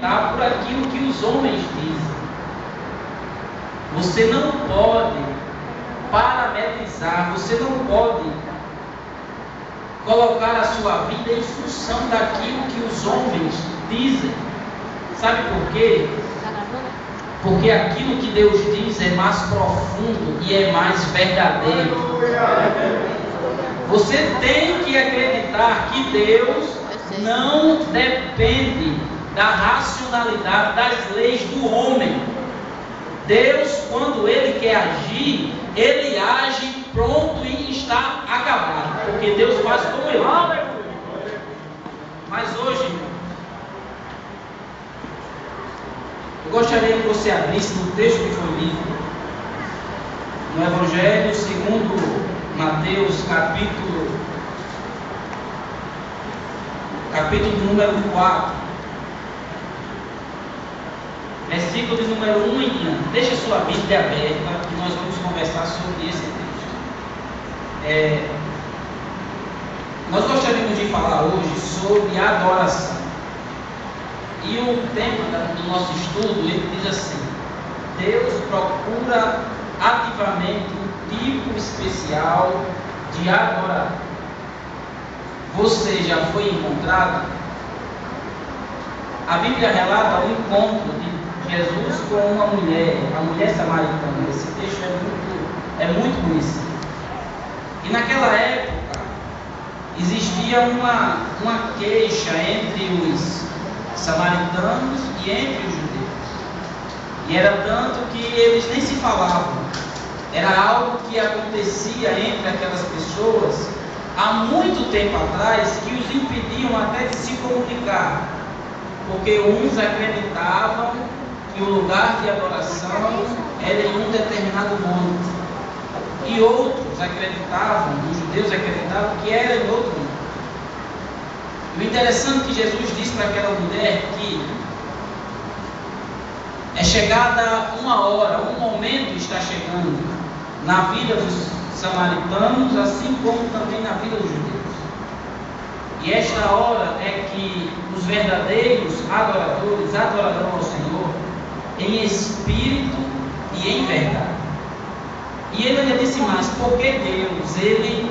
tá, por aquilo que os homens dizem. Você não pode parametrizar, você não pode colocar a sua vida em função daquilo que os homens dizem. Sabe por quê? Porque aquilo que Deus diz é mais profundo e é mais verdadeiro. Você tem que acreditar que Deus não depende da racionalidade, das leis do homem. Deus, quando Ele quer agir, Ele age pronto e está acabado, porque Deus faz como Ele. Mas hoje, eu gostaria que você abrisse no texto que foi lido, no Evangelho segundo Mateus, capítulo número 4, versículo de número 1 em diante. Deixa a sua Bíblia aberta e nós vamos conversar sobre esse texto. Nós gostaríamos de falar hoje sobre a adoração. E o tema do nosso estudo, ele diz assim: Deus procura ativamente um tipo especial de adorador. Você já foi encontrado? A Bíblia relata o encontro de Jesus com uma mulher, a mulher samaritana. Esse texto é muito conhecido. E naquela época existia uma queixa entre os samaritanos e entre os judeus. E era tanto que eles nem se falavam. Era algo que acontecia entre aquelas pessoas há muito tempo atrás, que os impediam até de se comunicar, porque uns acreditavam que o lugar de adoração era em um determinado monte, e outros acreditavam, os judeus acreditavam que era em outro monte. E o interessante é que Jesus disse para aquela mulher que é chegada uma hora, um momento está chegando na vida dos samaritanos, assim como também na vida dos judeus. E esta hora é que os verdadeiros adoradores adorarão ao Senhor em espírito e em verdade. E ele ainda disse mais: porque Deus, Ele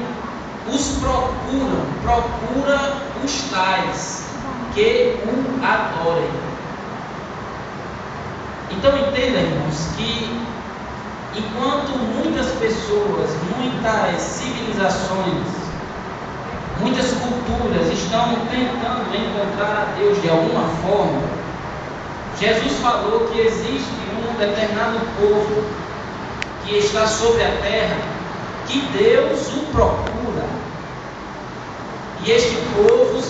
os procura os tais que o adorem. Então entenda, irmãos, que enquanto muitas pessoas, muitas civilizações, muitas culturas estão tentando encontrar a Deus de alguma forma, Jesus falou que existe um determinado povo que está sobre a terra, que Deus o procura. E este povo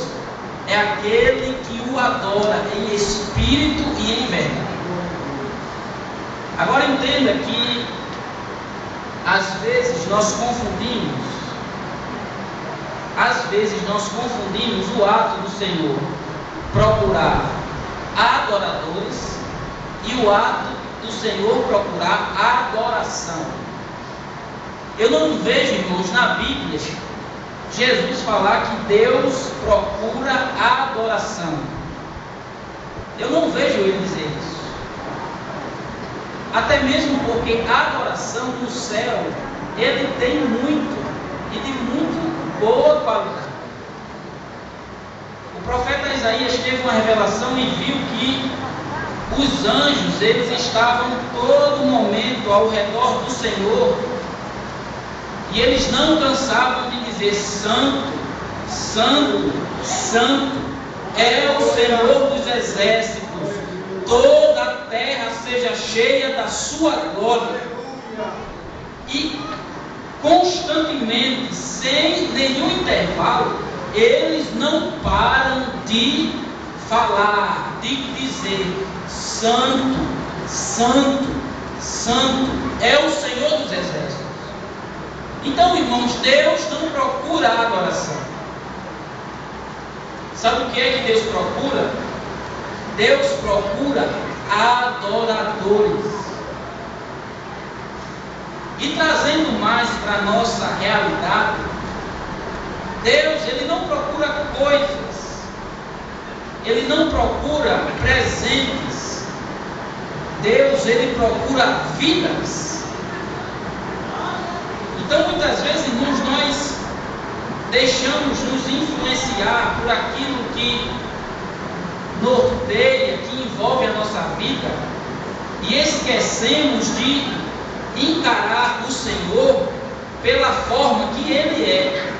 é aquele que o adora em espírito e em verdade. Agora entenda que às vezes nós confundimos o ato do Senhor procurar adoradores e o ato do Senhor procurar adoração. Eu não vejo, irmãos, na Bíblia Jesus falar que Deus procura adoração. Eu não vejo ele dizer isso. Até mesmo porque a adoração no céu, ele tem muito e de muito boa qualidade. O profeta Isaías teve uma revelação e viu que os anjos, eles estavam todo momento ao redor do Senhor, e eles não cansavam de dizer: Santo, Santo, Santo é o Senhor dos exércitos, toda a terra seja cheia da sua glória. E constantemente, sem nenhum intervalo, eles não param de falar, de dizer: Santo, Santo, Santo é o Senhor dos exércitos. Então, irmãos, Deus não procura a adoração. Sabe o que é que Deus procura? Deus procura adoradores. E trazendo mais para a nossa realidade, Deus, Ele não procura coisas. ele não procura presentes. Deus, ele procura vidas. Então, muitas vezes, irmãos, nós deixamos nos influenciar por aquilo que norteia, que envolve a nossa vida, e esquecemos de encarar o Senhor pela forma que Ele é.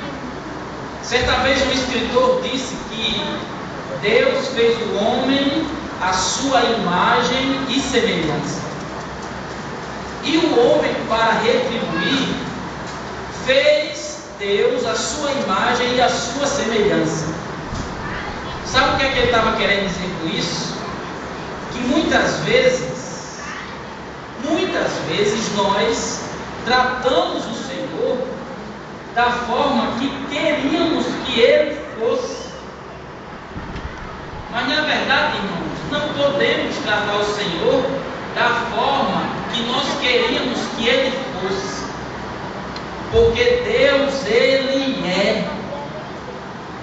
Certa vez um escritor disse que Deus fez o homem à sua imagem e semelhança. E o homem, para retribuir, fez Deus a sua imagem e a sua semelhança. Sabe o que é que ele estava querendo dizer com isso? Que muitas vezes nós tratamos o Senhor da forma que queríamos que Ele fosse. Mas na verdade, irmãos, não podemos tratar o Senhor da forma que nós queríamos que Ele fosse. Porque Deus, Ele é.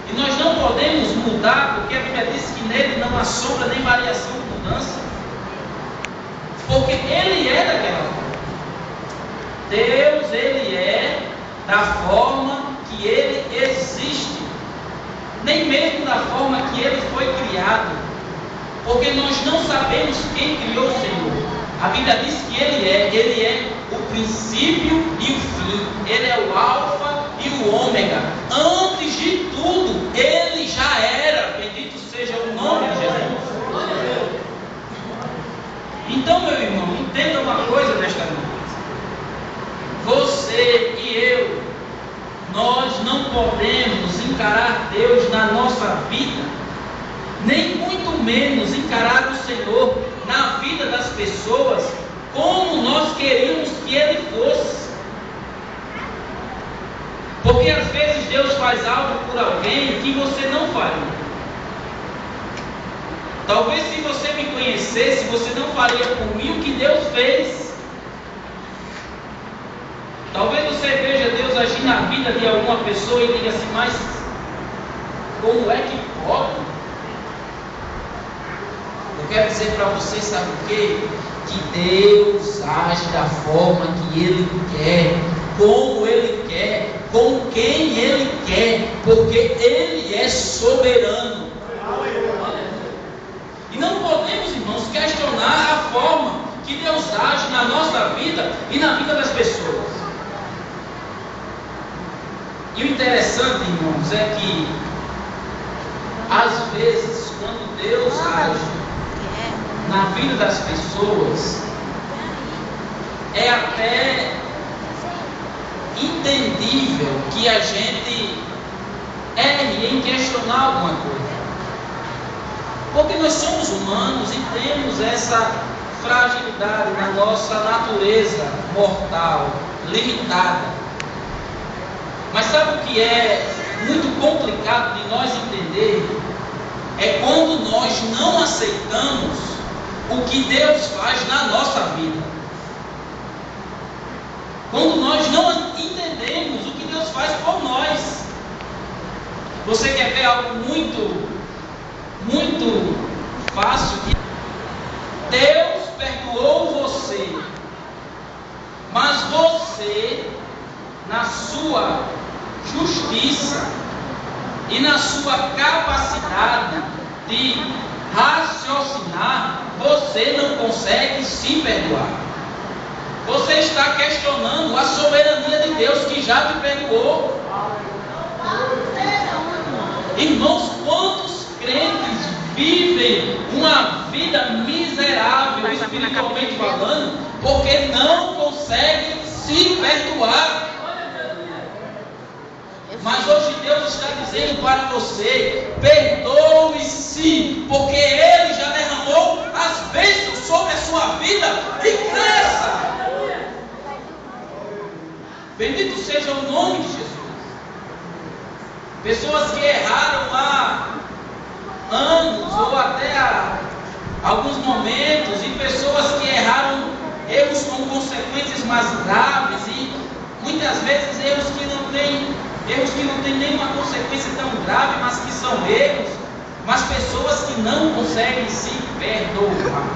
E nós não podemos mudar, porque a Bíblia diz que nele não há sombra nem variação de mudança. Porque Ele é daquela forma. Deus, Ele é da forma que Ele existe. Nem mesmo da forma que Ele foi criado. Porque nós não sabemos quem criou o Senhor. A Bíblia diz que Ele é o princípio e o fim. Ele é o alfa e o ômega. Antes de tudo, Ele já era. Bendito seja o nome de Jesus. Então, meu irmão, entenda uma coisa nesta noite. Você e eu, nós não podemos encarar Deus na nossa vida, nem muito menos encarar o Senhor na vida das pessoas como nós queríamos que Ele fosse. Porque às vezes Deus faz algo por alguém que você não faria. Talvez se você me conhecesse, você não faria por mim o que Deus fez. Talvez você veja Deus agir na vida de alguma pessoa e diga assim, mas como é que pode? Eu quero dizer para vocês, sabe o quê? Que Deus age da forma que Ele quer, como Ele quer, com quem Ele quer, porque Ele é soberano. E não podemos, irmãos, questionar a forma que Deus age na nossa vida e na vida das pessoas. E o interessante, irmãos, é que às vezes, quando Deus age na vida das pessoas, é até entendível que a gente erre em questionar alguma coisa. Porque nós somos humanos e temos essa fragilidade na nossa natureza mortal, limitada. Mas sabe o que é muito complicado de nós entender? É quando nós não aceitamos o que Deus faz na nossa vida. Quando nós não entendemos o que Deus faz por nós. Você quer ver algo muito fácil? Deus perdoou você, mas você, na sua justiça e na sua capacidade de raciocinar, você não consegue se perdoar. Você está questionando a soberania de Deus que já te perdoou. Irmãos, quantos crentes vivem uma vida miserável, espiritualmente falando, porque não conseguem se perdoar? Mas hoje Deus está dizendo para você: perdoe-se, porque Ele já derramou as bênçãos sobre a sua vida e cresça. Bendito seja o nome de Jesus. Pessoas que erraram há anos ou até há alguns momentos, e pessoas que erraram erros com consequências mais graves, e muitas vezes erros que não têm nenhuma consequência tão grave, mas que são erros. mas pessoas que não conseguem se perdoar.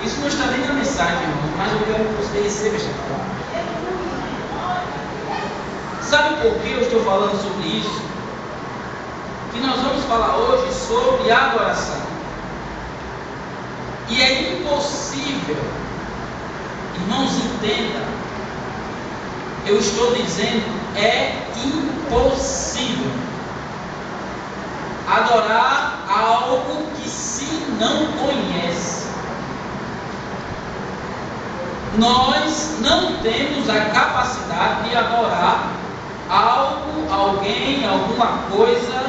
Isso não está nem na mensagem, irmão, mas eu quero que você receba esta palavra. Sabe por que eu estou falando sobre isso? Que nós vamos falar hoje sobre adoração. E é impossível, irmãos, entenda, eu estou dizendo, é impossível adorar algo que se não conhece. Nós não temos a capacidade de adorar algo, alguém, alguma coisa,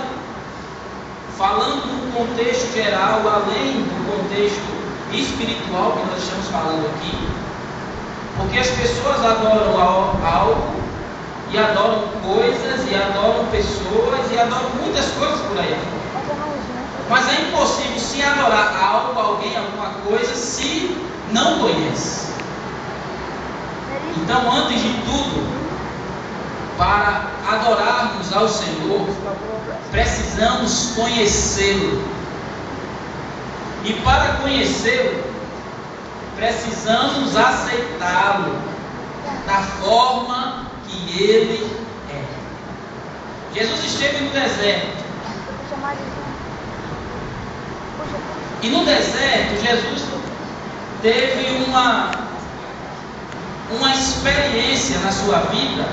falando no contexto geral, além do contexto espiritual que nós estamos falando aqui, porque as pessoas adoram algo, e adoram coisas, e adoram pessoas, e adoram muitas coisas por aí afora. Mas é impossível se adorar algo, alguém, alguma coisa, se não conhece. Então, antes de tudo, para adorarmos ao Senhor, precisamos conhecê-lo. E para conhecê-lo, precisamos aceitá-lo da forma que ele é. Jesus esteve no deserto. E no deserto, Jesus teve uma experiência na sua vida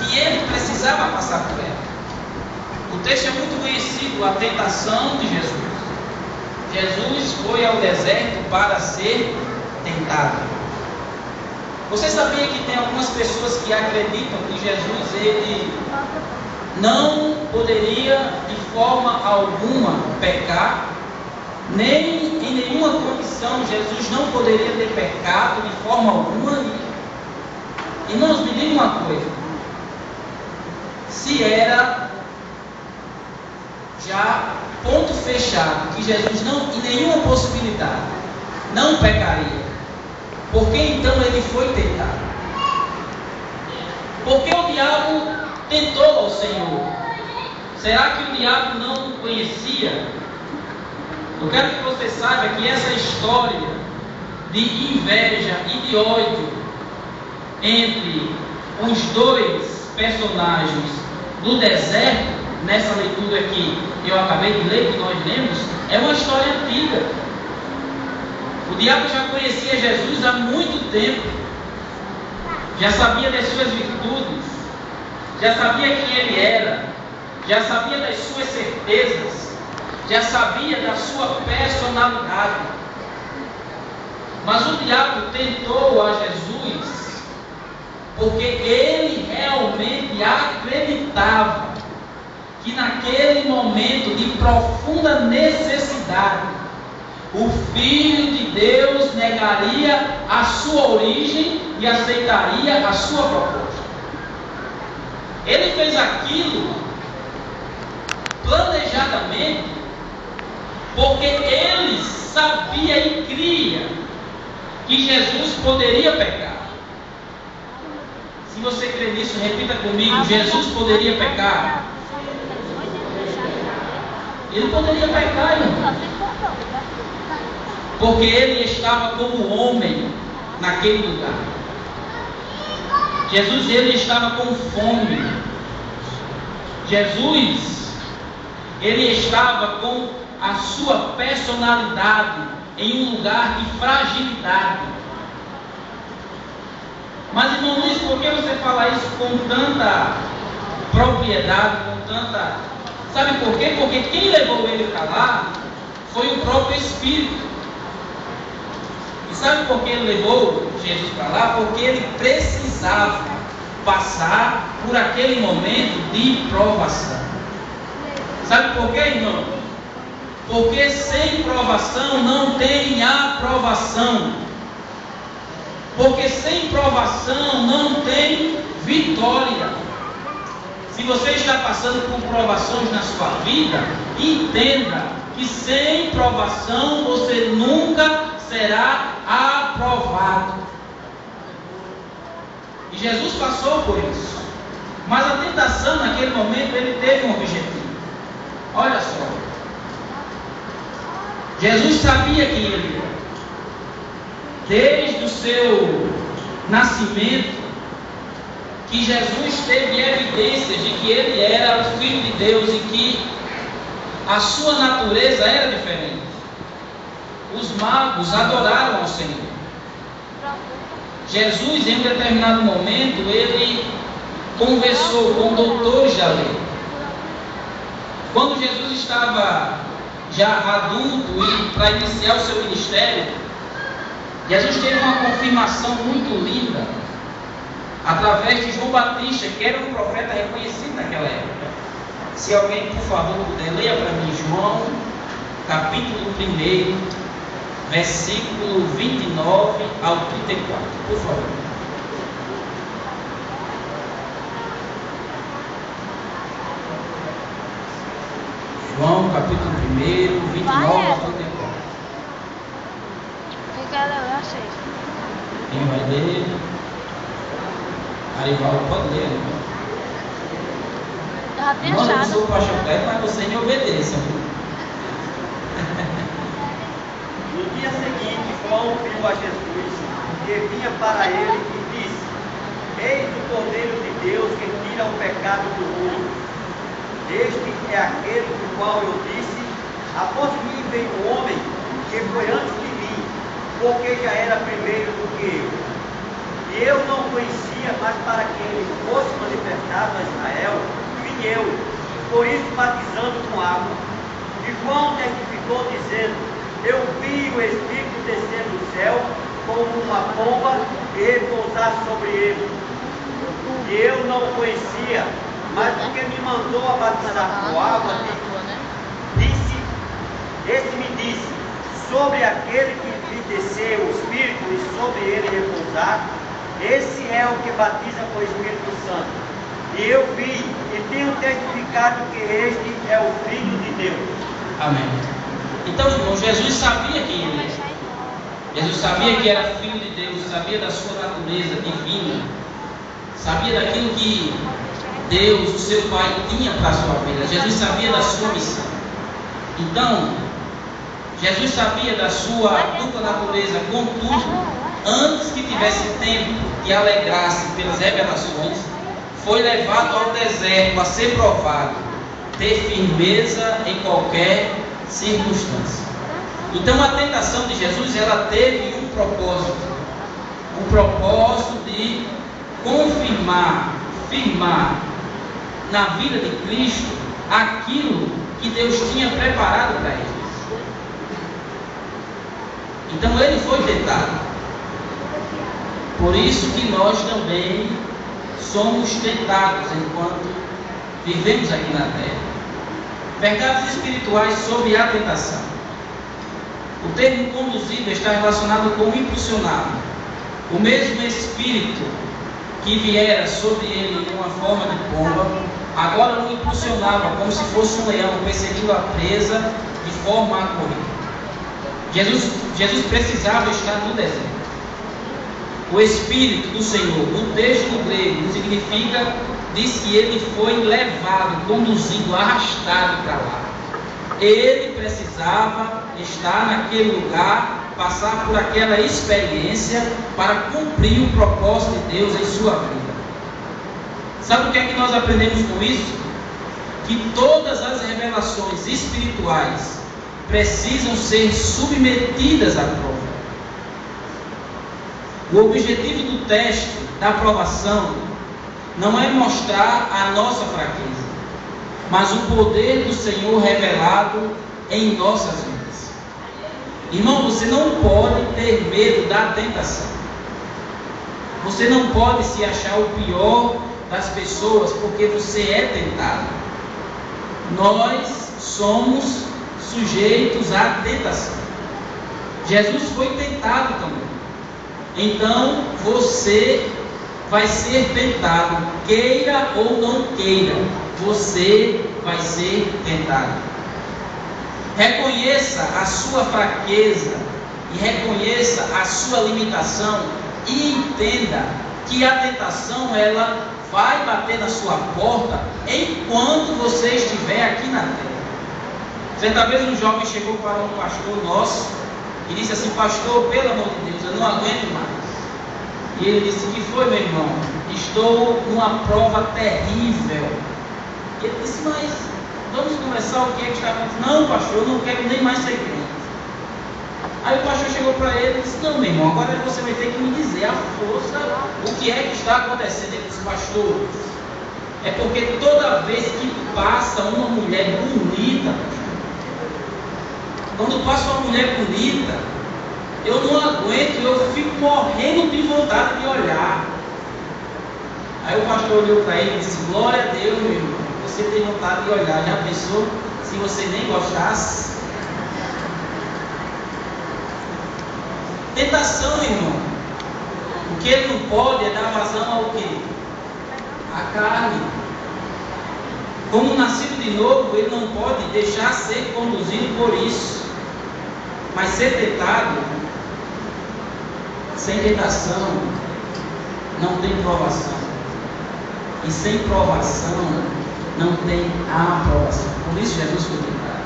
que ele precisava passar por ela. O texto é muito conhecido, a tentação de Jesus. Jesus foi ao deserto para ser tentado. Você sabia que tem algumas pessoas que acreditam que Jesus ele não poderia de forma alguma pecar, nem em nenhuma condição Jesus não poderia ter pecado de forma alguma. Irmãos, me diga uma coisa: se era já ponto fechado que Jesus não, em nenhuma possibilidade, não pecaria, por que então ele foi tentado? Porque o diabo tentou ao Senhor. Será que o diabo não conhecia? Eu quero que você saiba que essa história de inveja e de ódio entre os dois personagens do deserto, nessa leitura que eu acabei de ler, que nós lemos, é uma história antiga. O diabo já conhecia Jesus há muito tempo, já sabia das suas virtudes, já sabia quem ele era, já sabia das suas certezas, já sabia da sua personalidade. Mas o diabo tentou a Jesus porque ele realmente acreditava que naquele momento de profunda necessidade, o Filho de Deus negaria a sua origem e aceitaria a sua proposta. Ele fez aquilo planejadamente, porque ele sabia e cria que Jesus poderia pecar. Se você crê nisso, repita comigo: Jesus poderia pecar. Ele poderia pecar, irmão, porque ele estava como homem naquele lugar. Jesus, ele estava com fome. Jesus, ele estava com a sua personalidade em um lugar de fragilidade. Mas, irmão Luiz, por que você fala isso com tanta propriedade, com tanta... Sabe por quê? Porque quem levou ele para lá foi o próprio Espírito. E sabe por que ele levou Jesus para lá? Porque ele precisava passar por aquele momento de provação. Sabe por quê, irmão? Porque sem provação não tem aprovação. Porque sem provação não tem vitória. Se você está passando por provações na sua vida, entenda que sem provação você nunca será aprovado. E Jesus passou por isso. Mas a tentação naquele momento, ele teve um objetivo. Olha só, Jesus sabia quem ele era. Desde o seu nascimento, que Jesus teve evidências de que ele era o Filho de Deus e que a sua natureza era diferente. Os magos adoraram ao Senhor. Jesus, em um determinado momento, ele conversou com doutores da lei. Quando Jesus estava já adulto e para iniciar o seu ministério, Jesus teve uma confirmação muito linda através de João Batista, que era um profeta reconhecido naquela época. Se alguém, por favor, puder, leia para mim João, capítulo 1, versículo 29 ao 34, por favor. João, capítulo 1, 29 ao 34. Eu achei. Quem vai ler? Arival, pode ler. Eu já tinha Não, eu não achado. sou pastor Cleber, mas você me obedeça. No dia seguinte, João viu a Jesus, que vinha para ele e disse: Eis o Cordeiro de Deus que tira o pecado do mundo. Este é aquele do qual eu disse: após mim vem um homem que foi antes de mim, porque já era primeiro do que eu. E eu não conhecia, mas para que ele fosse manifestado a Israel, vim eu, por isso batizando com água. E João testificou dizendo: eu vi o Espírito descer do céu como uma pomba e repousar sobre ele. E eu não o conhecia, mas o que me mandou a batizar com água, esse me disse: sobre aquele que lhe descer o Espírito e sobre ele repousar, esse é o que batiza com o Espírito Santo. E eu vi e tenho testificado que este é o Filho de Deus. Amém. Então, irmão, Jesus sabia quem ele era. Jesus sabia que era Filho de Deus, sabia da sua natureza divina, sabia daquilo que Deus, o seu Pai, tinha para a sua vida. Jesus sabia da sua missão. Então, Jesus sabia da sua dupla natureza. Contudo, antes que tivesse tempo de alegrar-se pelas revelações, foi levado ao deserto a ser provado, ter firmeza em qualquer circunstância. Então a tentação de Jesus, ela teve um propósito, o propósito de firmar na vida de Cristo aquilo que Deus tinha preparado para ele. Então ele foi tentado. Por isso que nós também somos tentados enquanto vivemos aqui na terra. Verdades espirituais sobre a tentação. O termo conduzido está relacionado com o impulsionado. O mesmo espírito que viera sobre ele em uma forma de pomba, agora o impulsionava como se fosse um leão perseguindo a presa de forma a correr. Jesus precisava estar no deserto. O Espírito do Senhor, o texto no grego significa, diz que ele foi levado, conduzido, arrastado para lá. Ele precisava estar naquele lugar, passar por aquela experiência para cumprir o propósito de Deus em sua vida. Sabe o que é que nós aprendemos com isso? Que todas as revelações espirituais precisam ser submetidas à prova. O objetivo do teste, da aprovação, não é mostrar a nossa fraqueza, mas o poder do Senhor revelado em nossas vidas. Irmão, você não pode ter medo da tentação. Você não pode se achar o pior das pessoas porque você é tentado. Nós somos sujeitos à tentação. Jesus foi tentado também. Então você vai ser tentado, queira ou não queira, você vai ser tentado. Reconheça a sua fraqueza e reconheça a sua limitação e entenda que a tentação ela vai bater na sua porta enquanto você estiver aqui na terra. Certa vez um jovem chegou para um pastor nosso e disse assim: pastor, pelo amor de Deus, eu não aguento mais. E ele disse: que foi, meu irmão? Estou numa prova terrível. E ele disse: mas vamos conversar, o que é que está acontecendo? Não, pastor, eu não quero nem mais ser crente. Aí o pastor chegou para ele e disse: não, meu irmão, agora você vai ter que me dizer à força o que é que está acontecendo. Ele disse: pastor, é porque toda vez que passa uma mulher bonita, quando passa uma mulher bonita, eu não aguento, eu fico morrendo de vontade de olhar. Aí o pastor olhou para ele e disse: glória a Deus, meu irmão, você tem vontade de olhar. Já pensou se você nem gostasse? Tentação, irmão. O que ele não pode é dar vazão ao quê? A carne. Como nascido de novo, ele não pode deixar ser conduzido por isso. Mas ser tentado, sem tentação, não tem provação. E sem provação, não tem aprovação. Por isso Jesus foi tentado.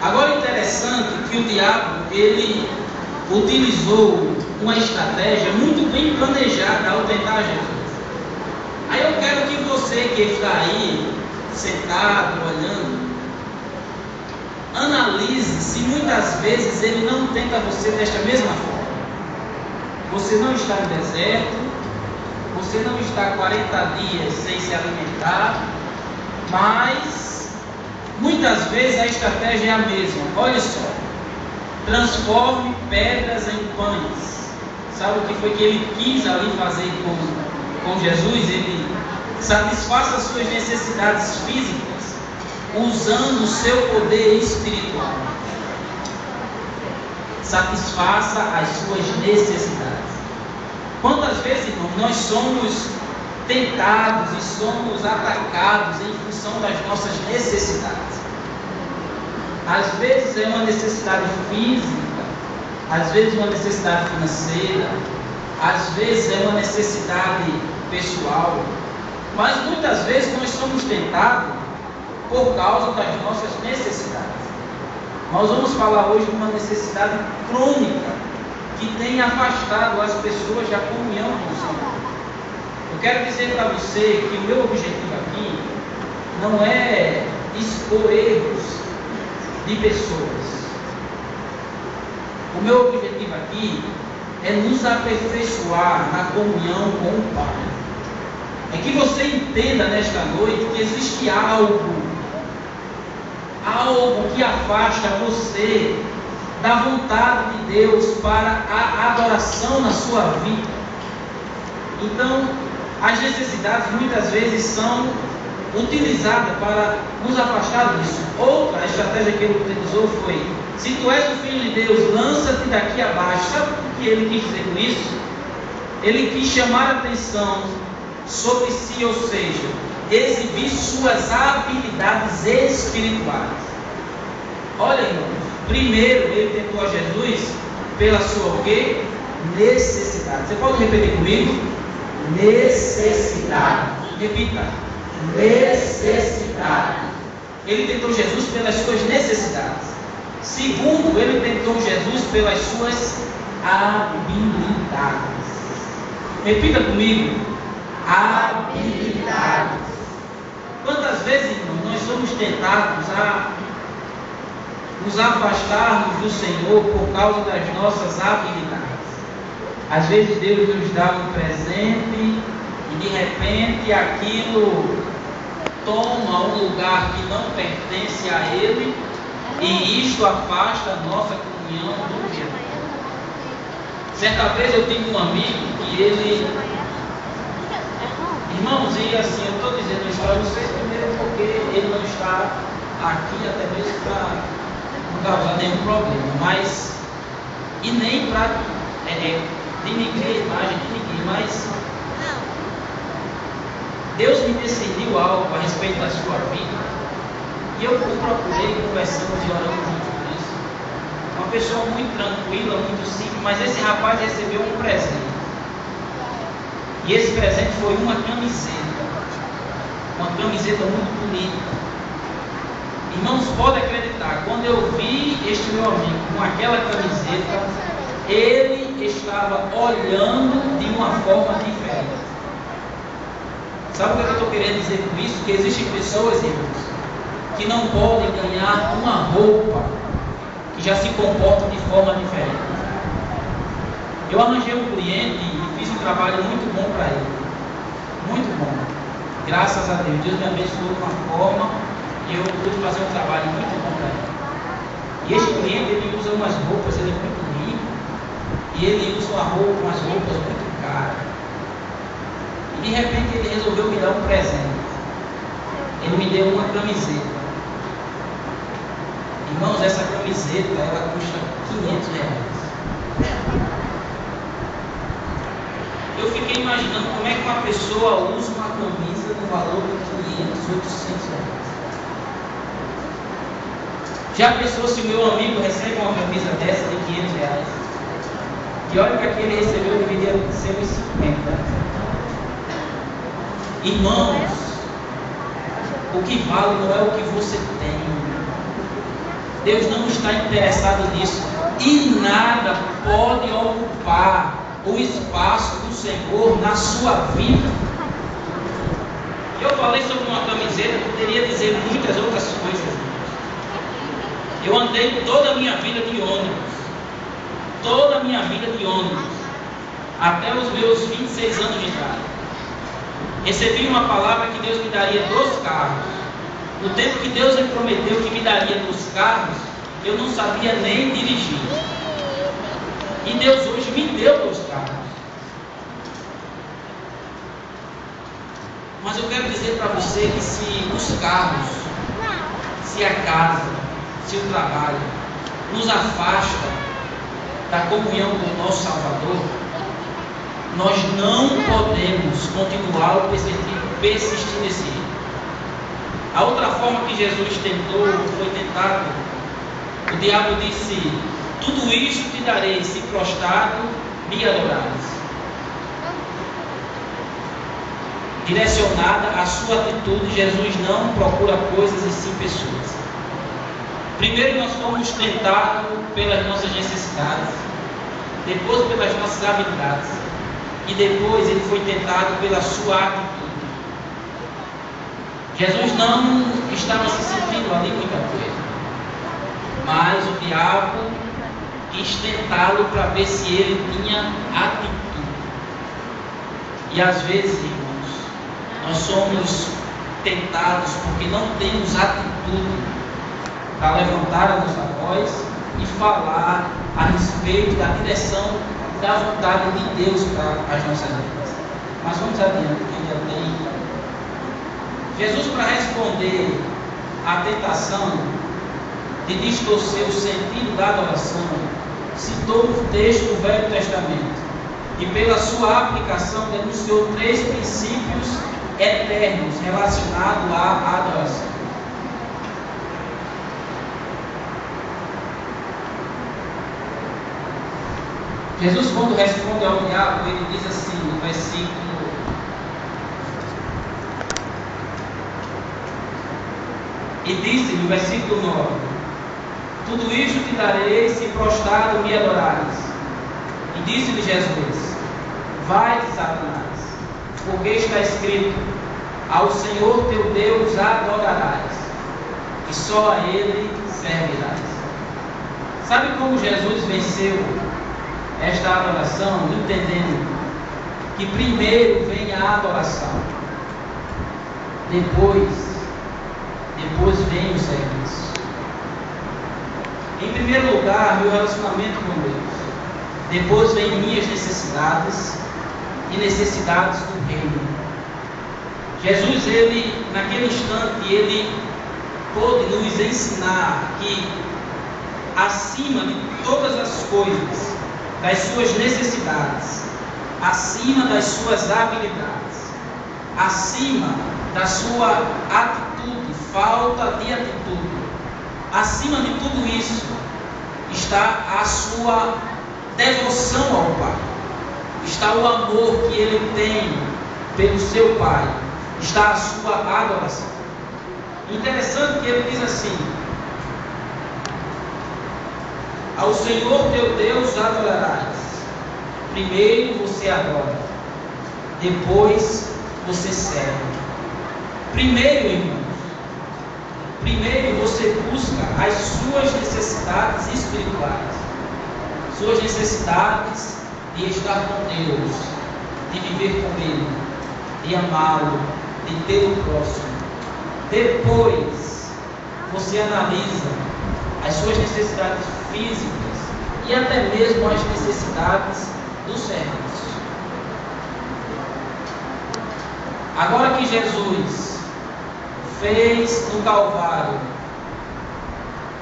Agora, interessante que o diabo, ele utilizou uma estratégia muito bem planejada ao tentar Jesus. Aí eu quero que você que está aí, sentado, olhando, analise se muitas vezes ele não tenta você desta mesma forma. Você não está no deserto, você não está 40 dias sem se alimentar, mas muitas vezes a estratégia é a mesma. Olha só, transforme pedras em pães. Sabe o que foi que ele quis ali fazer com Jesus? Ele satisfaça as suas necessidades físicas usando o seu poder espiritual. Satisfaça as suas necessidades. Quantas vezes, irmãos, nós somos tentados e somos atacados em função das nossas necessidades? Às vezes é uma necessidade física, às vezes uma necessidade financeira, às vezes é uma necessidade pessoal, mas muitas vezes nós somos tentados por causa das nossas necessidades. Nós vamos falar hoje de uma necessidade crônica que tem afastado as pessoas da comunhão com o Senhor. Eu quero dizer para você que o meu objetivo aqui não é expor erros de pessoas. O meu objetivo aqui é nos aperfeiçoar na comunhão com o Pai. É que você entenda nesta noite que existe algo que afasta você da vontade de Deus para a adoração na sua vida. Então, as necessidades muitas vezes são utilizadas para nos afastar disso. Outra estratégia que ele utilizou foi: se tu és o Filho de Deus, lança-te daqui abaixo. Sabe o que ele quis dizer com isso? Ele quis chamar a atenção sobre si, ou seja, exibir suas habilidades espirituais. Olha, irmãos, primeiro ele tentou a Jesus pela sua o quê? Necessidade. Você pode repetir comigo? Necessidade. Repita. Necessidade. Ele tentou Jesus pelas suas necessidades. Segundo, ele tentou Jesus pelas suas habilidades. Repita comigo. Habilidades. Quantas vezes, irmãos, nós somos tentados a nos afastarmos do Senhor por causa das nossas habilidades? Às vezes Deus nos dá um presente e de repente aquilo toma um lugar que não pertence a Ele, e isto afasta a nossa comunhão do Criador. Certa vez eu tive um amigo que ele... Irmãos, e assim, eu estou dizendo isso para vocês primeiro porque ele não está aqui até mesmo para não causar nenhum problema, mas e nem para denigrir a imagem de ninguém, mas Deus me decidiu algo a respeito da sua vida e eu procurei, conversamos e oramos juntos por isso. Uma pessoa muito tranquila, muito simples, mas esse rapaz recebeu um presente. E esse presente foi uma camiseta muito bonita. Irmãos, pode acreditar, quando eu vi este meu amigo com aquela camiseta, ele estava olhando de uma forma diferente. Sabe o que eu estou querendo dizer com isso? Que existem pessoas, irmãos, que não podem ganhar uma roupa que já se comporta de forma diferente. Eu arranjei um cliente e fiz um trabalho muito bom para ele. Muito bom. Graças a Deus. Deus me abençoou de uma forma e eu pude fazer um trabalho muito bom para ele. E este cliente, ele usa umas roupas, ele é muito rico. E ele usa umas roupas muito caras. E de repente ele resolveu me dar um presente. Ele me deu uma camiseta. Irmãos, essa camiseta, ela custa R$500. Eu fiquei imaginando como é que uma pessoa usa uma camisa no valor de R$500, R$800. Já pensou se o meu amigo recebe uma camisa dessa de R$500? E olha para que ele recebeu, deveria ser uns 50. Irmãos, o que vale não é o que você tem. Deus não está interessado nisso. E nada pode ocupar o espaço do Senhor na sua vida. Eu falei sobre uma camiseta, poderia dizer muitas outras coisas. Eu andei toda a minha vida de ônibus. Toda a minha vida de ônibus. Até os meus 26 anos de idade. Recebi uma palavra que Deus me daria 2 carros. No tempo que Deus me prometeu que me daria 2 carros, eu não sabia nem dirigir. E Deus hoje me deu 2 carros. Mas eu quero dizer para você que se os carros, se a casa, se o trabalho nos afasta da comunhão com o nosso Salvador, nós não podemos continuar ou persistir nesse erro. A outra forma que Jesus foi tentado, o diabo disse: tudo isto te darei, se prostrado me adorares. Direcionada à sua atitude, Jesus não procura coisas e sim pessoas. Primeiro nós fomos tentados pelas nossas necessidades, depois pelas nossas habilidades, e depois ele foi tentado pela sua atitude. Jesus não estava se sentindo ali muita coisa, mas o diabo quis tentá-lo para ver se ele tinha atitude. E às vezes, irmãos, nós somos tentados porque não temos atitude para levantar a nossa voz e falar a respeito da direção da vontade de Deus para as nossas vidas. Mas vamos adiante, que ainda tem. Jesus, para responder à tentação de distorcer o sentido da adoração, citou um texto do Velho Testamento e pela sua aplicação denunciou 3 princípios eternos relacionados à adoração. Jesus, quando responde ao diabo, ele diz assim no versículo 9: tudo isto te darei se prostrado me adorares. E disse-lhe Jesus: vai, Satanás, porque está escrito: ao Senhor teu Deus adorarás, e só a Ele servirás. Sabe como Jesus venceu esta adoração? Entendendo que primeiro vem a adoração, depois vem o serviço. Em primeiro lugar, meu relacionamento com Deus. Depois vem minhas necessidades e necessidades do reino. Jesus, ele, naquele instante, ele pôde nos ensinar que acima de todas as coisas, das suas necessidades, acima das suas habilidades, acima da sua atitude, falta de atitude, acima de tudo isso está a sua devoção ao Pai, está o amor que ele tem pelo seu Pai, está a sua adoração. Interessante que ele diz assim: ao Senhor teu Deus adorarás. Primeiro você adora, depois você serve. Primeiro, irmãos, primeiro você busca as suas necessidades espirituais, suas necessidades de estar com Deus, de viver com Ele, de amá-lo, de ter o próximo. Depois você analisa as suas necessidades físicas e até mesmo as necessidades do serviço. Agora que Jesus fez no Calvário,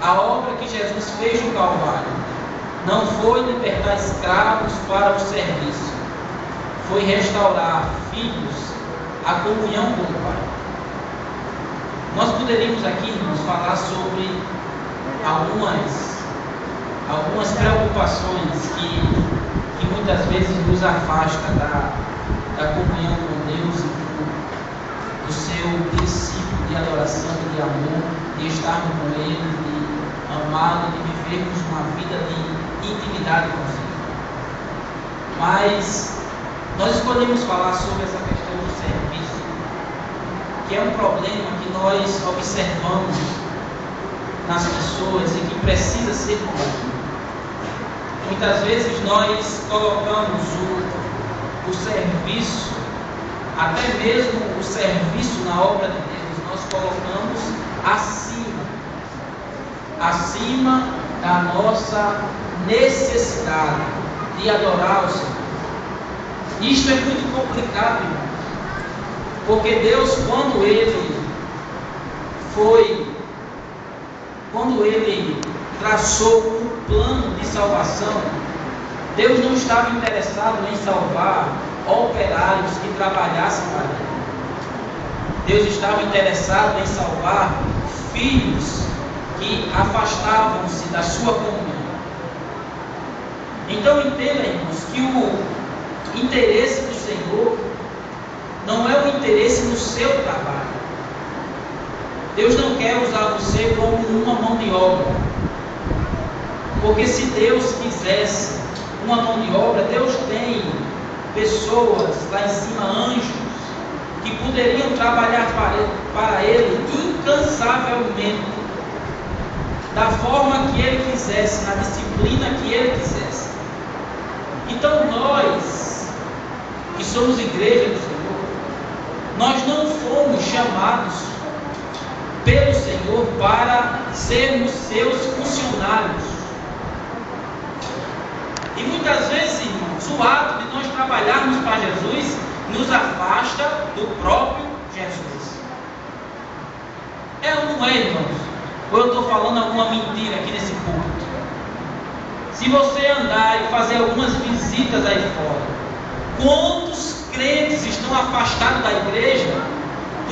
a obra que Jesus fez no Calvário não foi libertar escravos para o serviço, foi restaurar filhos à comunhão com o Pai. Nós poderíamos aqui, irmãos, falar sobre algumas preocupações que muitas vezes nos afasta da comunhão com Deus e do seu princípio de adoração e de amor, de estarmos com Ele, de amá-lo, de vivermos uma vida de intimidade com Ele. Mas nós escolhemos falar sobre essa questão do serviço, que é um problema que nós observamos nas pessoas e que precisa ser combatido. Muitas vezes nós colocamos o serviço, até mesmo o serviço na obra de Deus, nós colocamos acima da nossa necessidade de adorar o Senhor. Isto é muito complicado, irmãos, porque Deus, quando Ele traçou um plano de salvação, Deus não estava interessado em salvar operários que trabalhassem para Ele. Deus estava interessado em salvar filhos que afastavam-se da sua comunhão. Então entenda, irmãos, que o interesse do Senhor não é o interesse no seu trabalho. Deus não quer usar você como uma mão de obra, porque se Deus quisesse uma mão de obra, Deus tem pessoas lá em cima, anjos, que poderiam trabalhar para Ele incansavelmente, da forma que Ele quisesse, na disciplina que Ele quisesse. Então nós, que somos igreja do Senhor, nós não fomos chamados pelo Senhor para sermos seus funcionários. E muitas vezes, irmãos, o ato de nós trabalharmos para Jesus nos afasta do próprio Jesus. É ou não é, irmãos? Ou eu estou falando alguma mentira aqui nesse púlpito? Se você andar e fazer algumas visitas aí fora, quantos crentes estão afastados da igreja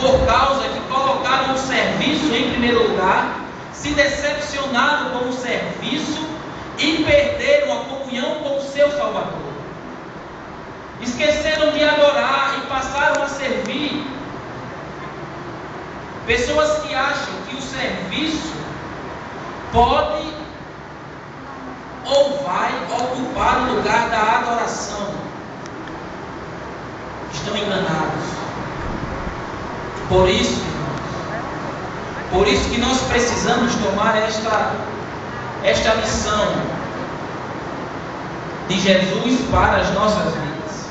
por causa que colocaram o serviço em primeiro lugar, se decepcionaram com o serviço e perderam a comunhão com o seu Salvador? Esqueceram de adorar e passaram a servir. Pessoas que acham que o serviço pode ou vai ocupar o lugar da adoração estão enganados. Por isso, que nós precisamos tomar esta lição de Jesus para as nossas vidas.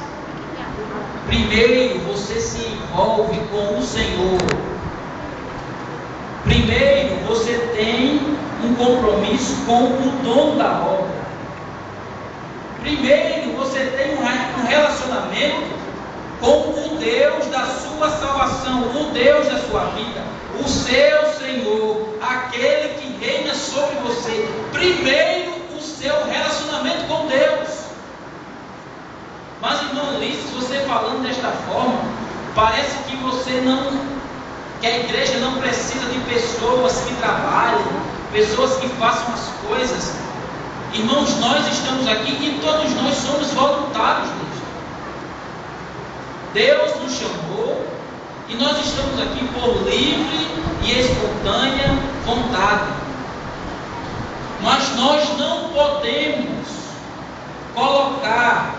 Primeiro você se envolve com o Senhor. Primeiro você tem um compromisso com o dono da obra. Primeiro você tem um relacionamento com o Deus da sua salvação, o Deus da sua vida, o seu Senhor, aquele que reina sobre você. Primeiro o seu relacionamento com Deus. Mas, irmão Ulisses, você falando desta forma, parece que que a igreja não precisa de pessoas que trabalhem, pessoas que façam as coisas. Irmãos, nós estamos aqui e todos nós somos voluntários nisso. Deus nos chamou e nós estamos aqui por livre e espontânea vontade. Mas nós não podemos colocar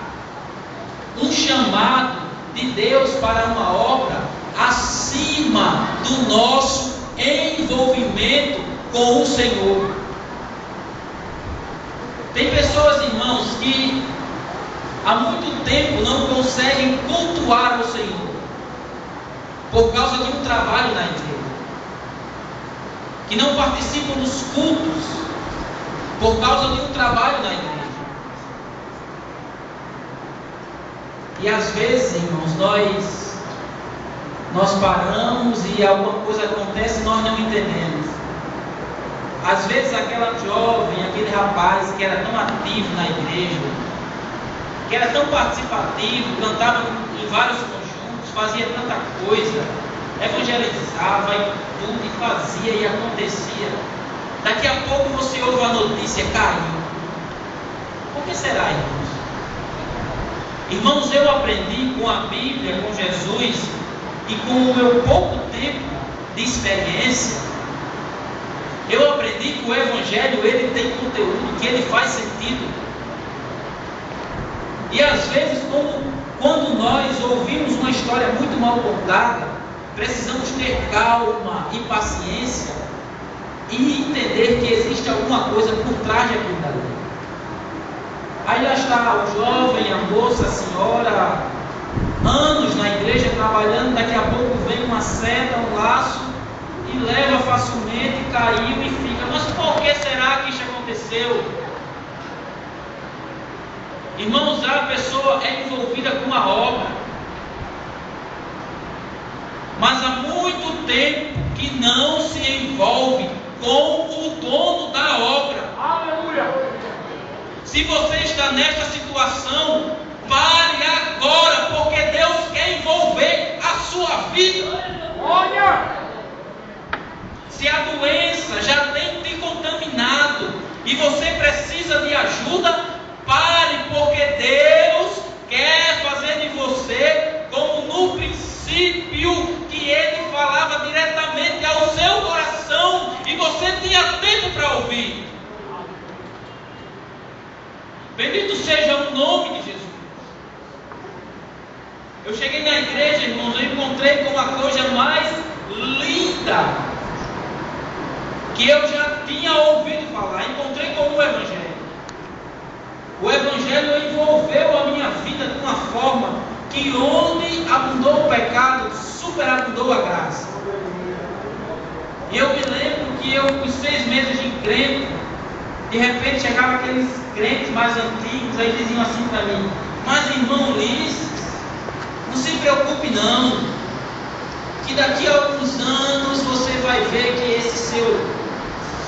um chamado de Deus para uma obra acima do nosso envolvimento com o Senhor. Tem pessoas, irmãos, que há muito tempo não conseguem cultuar ao Senhor por causa de um trabalho na igreja, que não participam dos cultos por causa de um trabalho na igreja. E às vezes, irmãos, nós paramos e alguma coisa acontece e nós não entendemos. Às vezes aquela jovem, aquele rapaz que era tão ativo na igreja, que era tão participativo, cantava em vários conjuntos, fazia tanta coisa, evangelizava e tudo, e fazia e acontecia. Daqui a pouco você ouve a notícia, caiu. Por que será, irmãos? Irmãos, eu aprendi com a Bíblia, com Jesus e com o meu pouco tempo de experiência, eu aprendi que o Evangelho, ele tem conteúdo, que ele faz sentido. E às vezes, quando nós ouvimos uma história muito mal contada, precisamos ter calma e paciência e entender que existe alguma coisa por trás daquilo dali. Aí lá está o jovem, a moça, a senhora, anos na igreja trabalhando, daqui a pouco vem uma seta, um laço e leva facilmente, caiu e fica. Mas por que será que isso aconteceu? Irmãos, a pessoa é envolvida com uma obra, mas há muito tempo que não se envolve com o dono da obra. Aleluia! Se você está nesta situação, pare agora, porque Deus quer envolver a sua vida. Olha! Se a doença já tem te contaminado e você precisa de ajuda, pare, porque Deus quer fazer de você como no princípio, que Ele falava diretamente ao seu coração e você tinha tempo para ouvir. Bendito seja o nome de Jesus. Eu cheguei na igreja, irmãos, eu encontrei com a coisa mais linda que eu já tinha ouvido falar. Encontrei com o Evangelho. O Evangelho envolveu a minha vida de uma forma que onde abundou o pecado, superabundou a graça. E eu me lembro que eu, com 6 meses de crente, de repente chegava aqueles crentes mais antigos, aí diziam assim para mim: mas irmão Ulisses, não se preocupe não, que daqui a alguns anos você vai ver que esse seu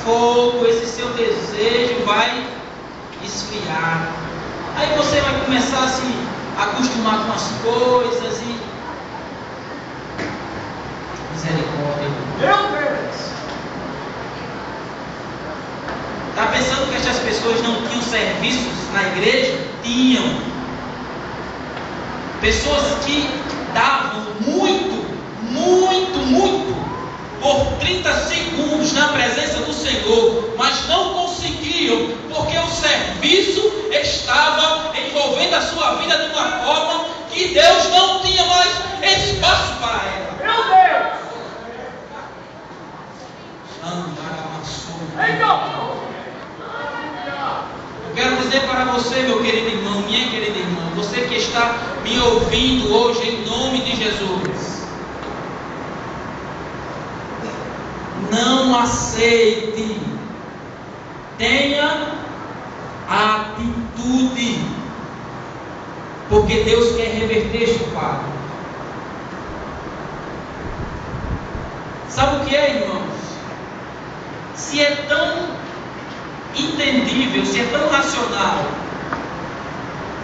fogo, esse seu desejo vai esfriar. Aí você vai começar a se acostumar com as coisas e... Misericórdia. Meu Deus! Está pensando que essas pessoas não tinham serviços na igreja? Tinham. Pessoas que davam muito, muito, muito por 30 segundos na presença do Senhor, mas não conseguiam, porque o serviço estava envolvendo a sua vida de uma forma que Deus não tinha mais espaço para ela. Meu Deus! Eu quero dizer para você, meu querido irmão, minha querida irmã, você que está me ouvindo hoje em nome de Jesus, não aceite, tenha atitude, porque Deus quer reverter este quadro. Sabe o que é, irmãos? Se é tão entendível, se é tão racional,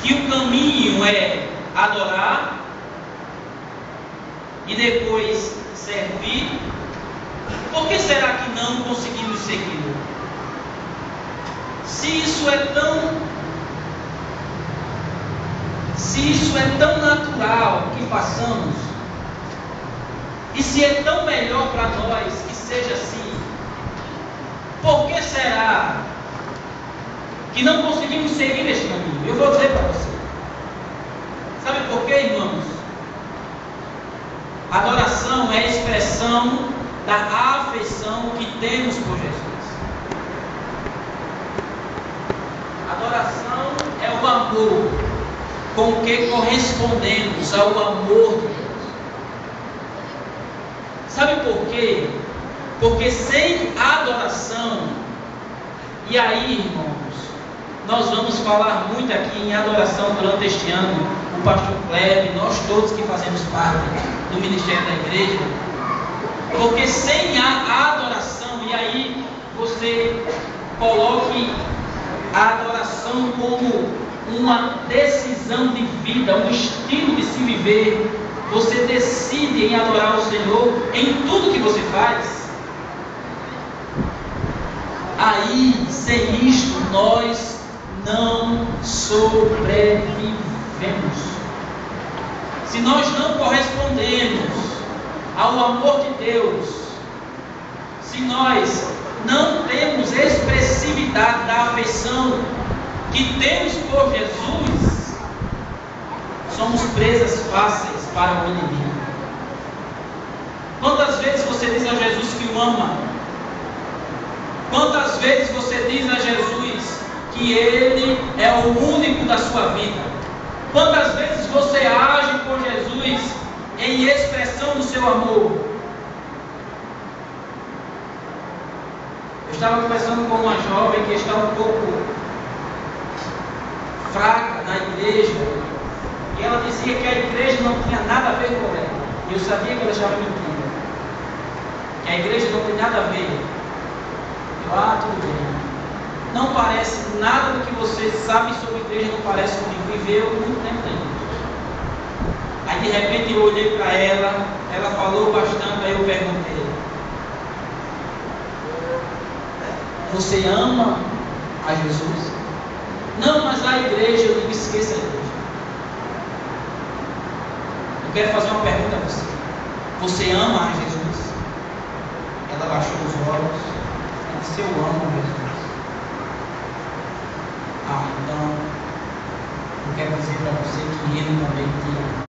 que o caminho é adorar e depois servir, por que será que não conseguimos segui-lo? Se isso é tão natural que façamos, e se é tão melhor para nós que que não conseguimos seguir este caminho. Eu vou dizer para você. Sabe por quê, irmãos? Adoração é a expressão da afeição que temos por Jesus. Adoração é o amor com que correspondemos ao amor de Deus. Sabe por quê? Porque sem adoração, e aí, irmãos, nós vamos falar muito aqui em adoração durante este ano, o pastor Kleber, nós todos que fazemos parte do ministério da igreja, porque sem a adoração, e aí você coloque a adoração como uma decisão de vida, um estilo de se viver. Você decide em adorar o Senhor em tudo que você faz. Aí, sem isto, nós não sobrevivemos. Se nós não correspondemos ao amor de Deus, se nós não temos expressividade da afeição que temos por Jesus, somos presas fáceis para o inimigo. Quantas vezes você diz a Jesus que o ama? Quantas vezes você diz a Jesus que Ele é o único da sua vida? Quantas vezes você age por Jesus em expressão do seu amor? Eu estava conversando com uma jovem que está um pouco fraca na igreja, e ela dizia que a igreja não tinha nada a ver com ela. E eu sabia que ela estava mentindo, que a igreja não tem nada a ver. Tudo bem. Não parece nada do que você sabe sobre a igreja, não parece comigo. Viveu muito tempo da igreja. Aí de repente eu olhei para ela, ela falou bastante, aí eu perguntei: você ama a Jesus? Não, mas a igreja, eu digo, esqueça a igreja. Eu quero fazer uma pergunta a você. Você ama a Jesus? Ela baixou os olhos. Se eu amo Jesus, então eu quero dizer para você que Ele também te ama.